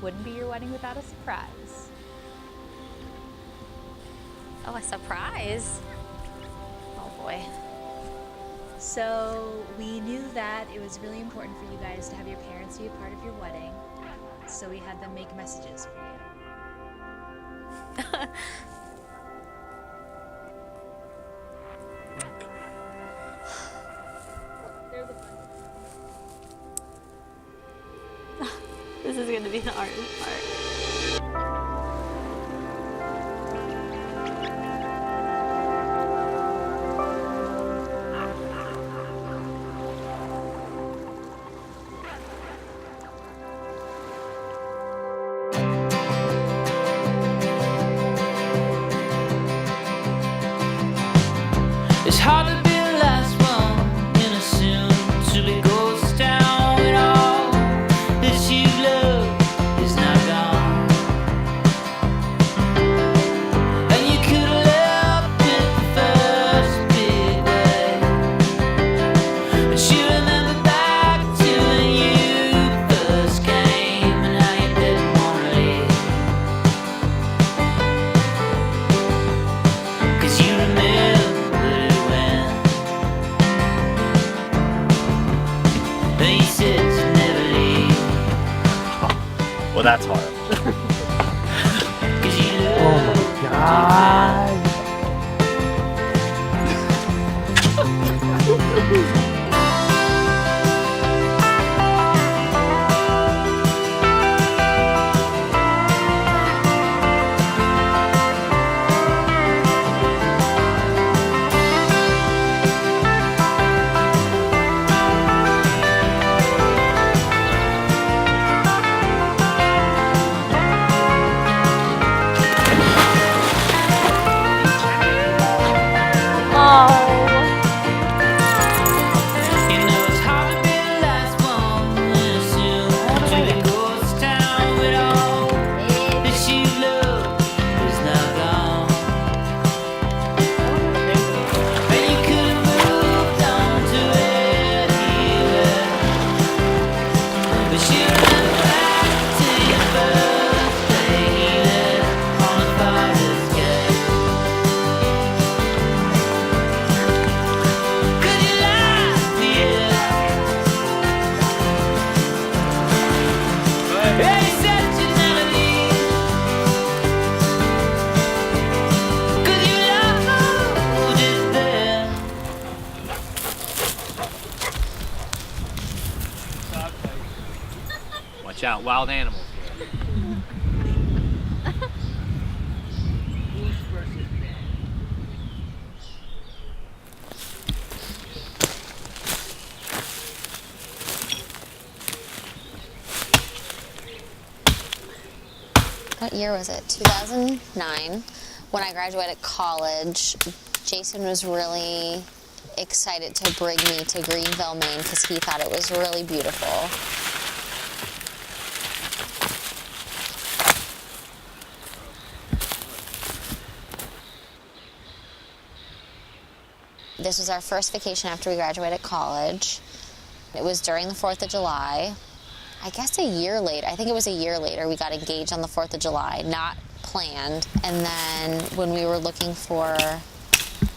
wouldn't be your wedding without a surprise. Oh, a surprise? Oh boy. So we knew that it was really important for you guys to have your parents be a part of your wedding. So we had them make messages for you. This is going to be the hardest part. It's hard to be the last one, innocent, till it goes down and all that you love is now gone. And you could have left it the first big day, but you remember back to when you first came, and now you didn't want to leave, 'cause you remember. Well, that's horrible. Oh my god. Watch out, wild animals. What year was it? 2009. When I graduated college, Jason was really excited to bring me to Greenville, Maine, because he thought it was really beautiful. This was our first vacation after we graduated college. It was during the 4th of July. I guess a year later, I think it was a year later, we got engaged on the 4th of July, not planned. And then when we were looking for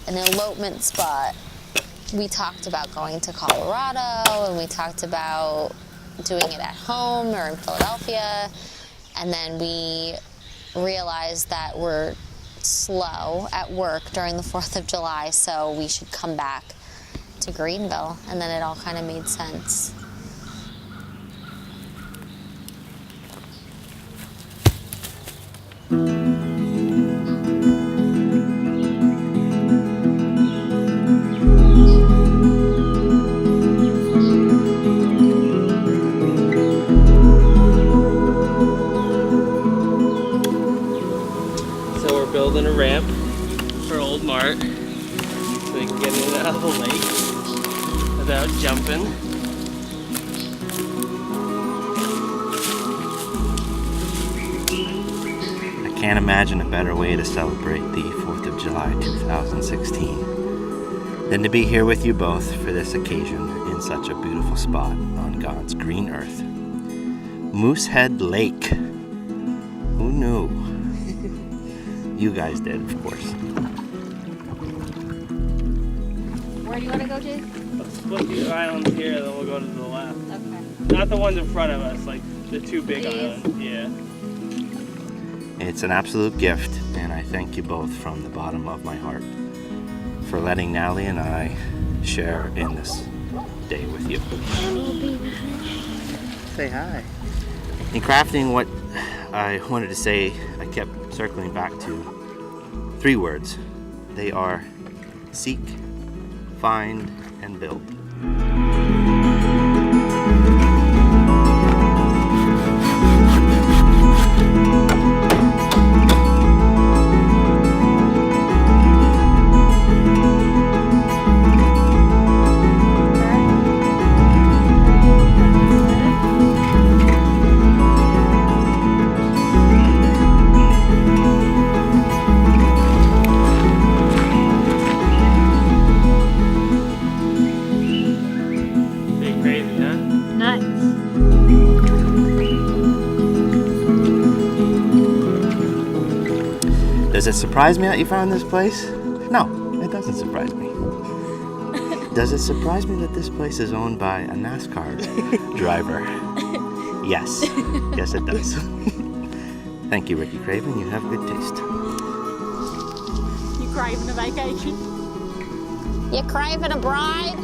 an elopement spot, we talked about going to Colorado, and we talked about doing it at home or in Philadelphia. And then we realized that we're slow at work during the 4th of July, so we should come back to Greenville. And then it all kind of made sense. Building a ramp for old Mart so we can get in and out of the lake without jumping. I can't imagine a better way to celebrate the 4th of July 2016 than to be here with you both for this occasion in such a beautiful spot on God's green earth. Moosehead Lake. Who knew? You guys did, of course. Where do you want to go to? Let's split the islands here, then we'll go to the left. Okay. Not the ones in front of us, like the two big These? islands. Yeah. It's an absolute gift, and I thank you both from the bottom of my heart for letting Natalie and I share in this day with you. Say hi. In crafting what I wanted to say, I kept circling back to 3 words. They are seek, find, and build. Does it surprise me that you found this place? No, it doesn't surprise me. Does it surprise me that this place is owned by a NASCAR driver? Yes. Yes, it does. Thank you, Ricky Craven. You have good taste. You craving a vacation? You craving a bride?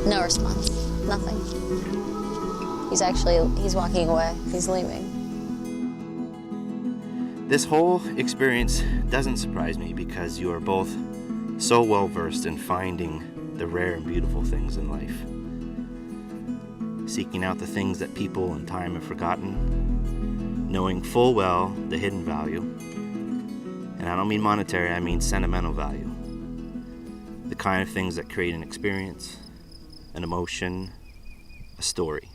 No response. Nothing. He's walking away. He's leaving. This whole experience doesn't surprise me because you are both so well versed in finding the rare and beautiful things in life. Seeking out the things that people and time have forgotten, knowing full well the hidden value. And I don't mean monetary, I mean sentimental value. The kind of things that create an experience, an emotion, a story.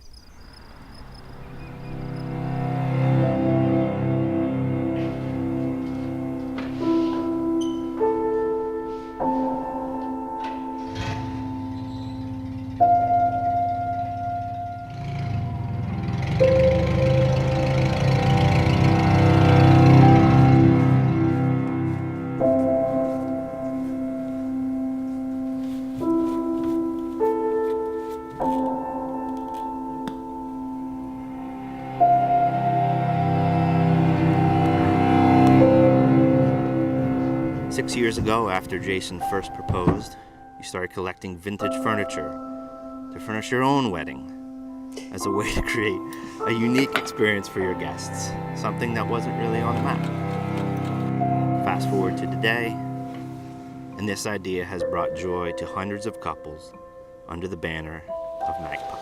Years ago, after Jason first proposed, you started collecting vintage furniture to furnish your own wedding as a way to create a unique experience for your guests, something that wasn't really on the map. Fast forward to today, and this idea has brought joy to hundreds of couples under the banner of Maggpie.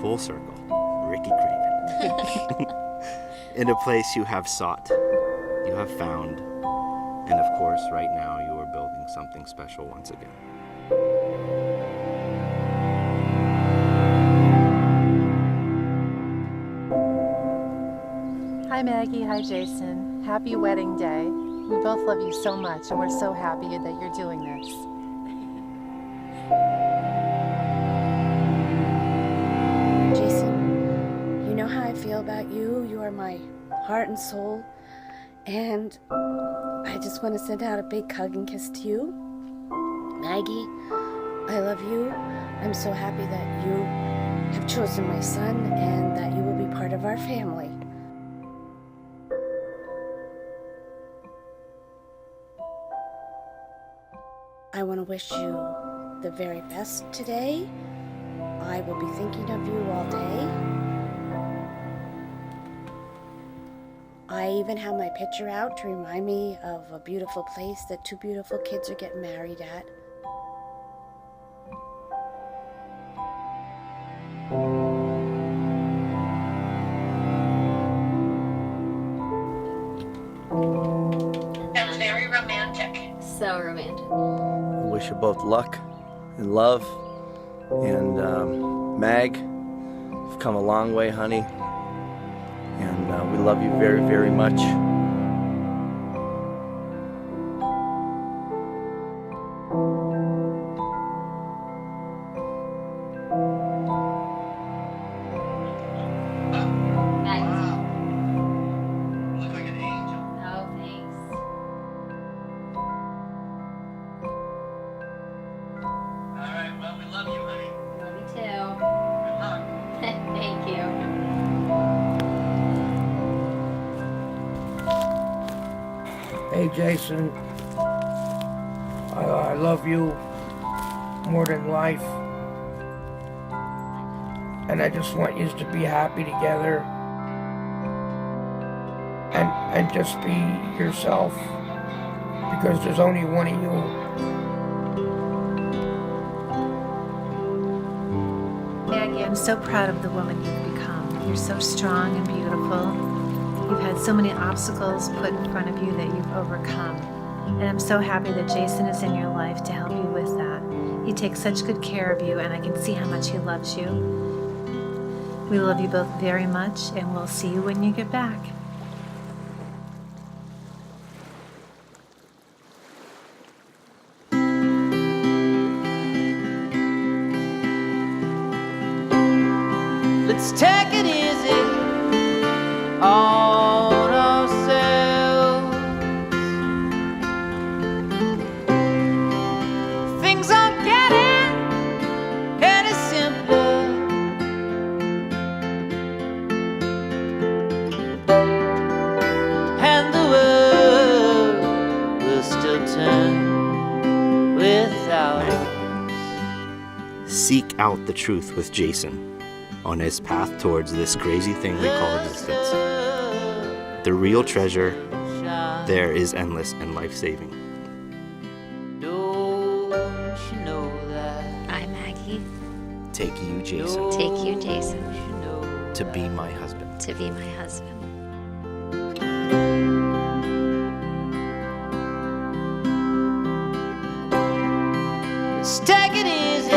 Full circle, Ricky Craven. In a place you have sought, you have found, and of course, right now you are building something special once again. Hi Maggie, hi Jason. Happy wedding day. We both love you so much and we're so happy that you're doing this. About you. You are my heart and soul, and I just want to send out a big hug and kiss to you. Maggie, I love you. I'm so happy that you have chosen my son and that you will be part of our family. I want to wish you the very best today. I will be thinking of you all day. I even have my picture out to remind me of a beautiful place that 2 beautiful kids are getting married at. That was very romantic. So romantic. I wish you both luck and love. And Mag, you've come a long way, honey. And we love you very, very much. Hey Jason, I love you more than life, and I just want you to be happy together, and just be yourself, because there's only one of you. Maggie, I'm so proud of the woman you've become. You're so strong and beautiful. You've had so many obstacles put in front of you that you've overcome. And I'm so happy that Jason is in your life to help you with that. He takes such good care of you, and I can see how much he loves you. We love you both very much, and we'll see you when you get back. Let's take it easy on ourselves. Things aren't getting any simpler. And the world will still turn without us. Seek out the truth with Jason on his path towards this crazy thing we call existence. The real treasure there is endless and life-saving. I, Maggie, Take you, Jason, take you, Jason, to be my husband. to be my husband. Let's take it easy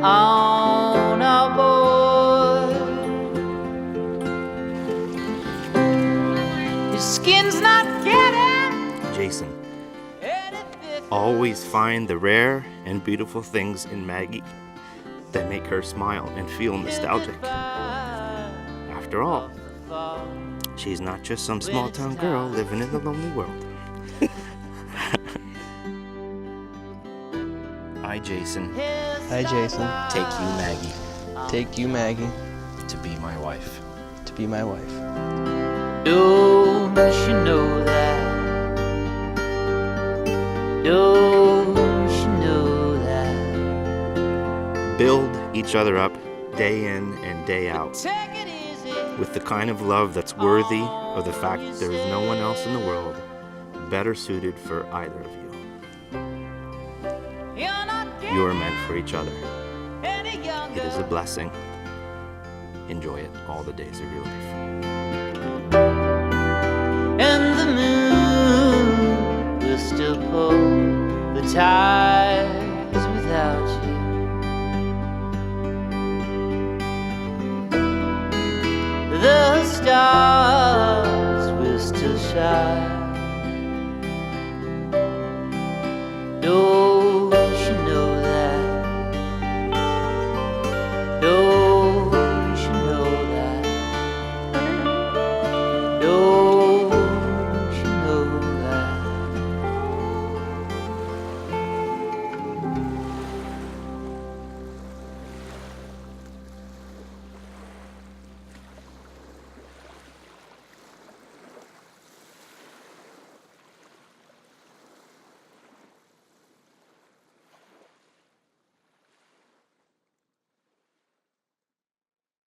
on our boy. His skin's not getting Jason, any thicker. always find the rare and beautiful things in Maggie that make her smile and feel nostalgic. After all, she's not just some small-town girl living in the lonely world. I, Jason, Hi, Jason. take you, Maggie, Take you, Maggie, to be my wife. to be my wife. Don't you know that? Don't you know that? Build each other up day in and day out Take it easy. with the kind of love that's worthy of the fact that there is no one else in the world better suited for either of you. You're not You are meant for each other. any It younger. is a blessing. Enjoy it all the days of your life. And the moon will still pull the tides without you. The stars will still shine. Don't